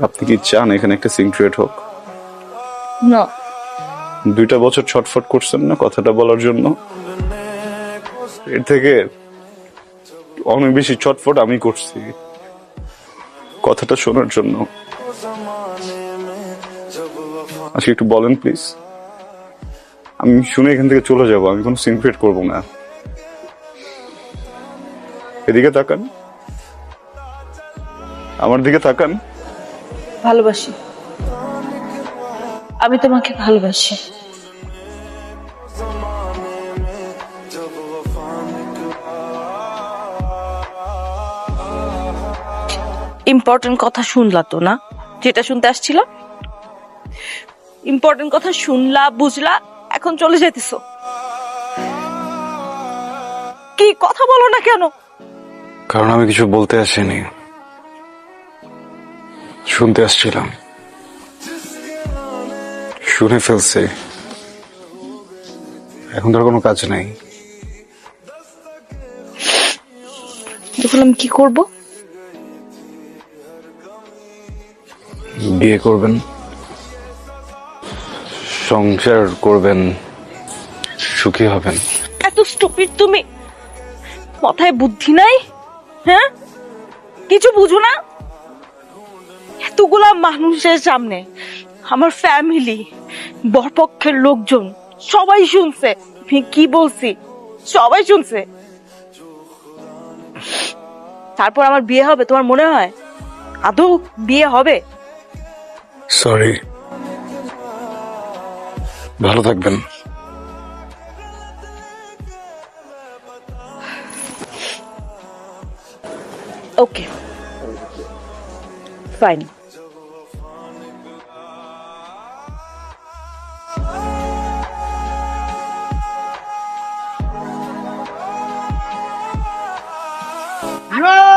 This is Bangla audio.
আপনি কি চান এখানে একটা সিক্রেট হোক? না 2টা বছর ছটফট করছেন না কথাটা বলার জন্য, এর থেকে অনেক বেশি ছটফট আমি করছি কথাটা শোনার জন্য। আজকে একটু বলেন প্লিজ, আমি শুনে এখান থেকে চলে যাব, আমি কোনো সিক্রেট করব না। এদিকে তাকান, আমার দিকে তাকান। ভালোবাসি, আমি তোমাকে ভালোবাসি। ইম্পর্টেন্ট কথা শুনলা তো না, যেটা শুনতে আসছিল? ইম্পর্টেন্ট কথা শুনলা, বুঝলা, এখন চলে যাইতেছো। কি কথা বলো না কেন? কারণ আমি কিছু বলতে আসিনি, শুনতে আসছিলাম। শুনে ফেলছি, এখন তোর কোনো কাজ নেই। দেখলাম আমি কি করব? বিয়ে করবেন, সংসার করবেন, সুখী হবেন। এত স্টুপিড তুমি? মাথায় বুদ্ধি নাই? হ্যাঁ, কিছু বুঝো না? এতগুলা মানুষের সামনে আমার ফ্যামিলি, বরপক্ষের লোকজন সবাই শুনছে আমি কি বলছি, সবাই শুনছে। তারপর আমার বিয়ে হবে তোমার মনে হয়? আদৌ বিয়ে হবে? সরি, ভালো থাকবেন। ওকে, ফাইন। বিমল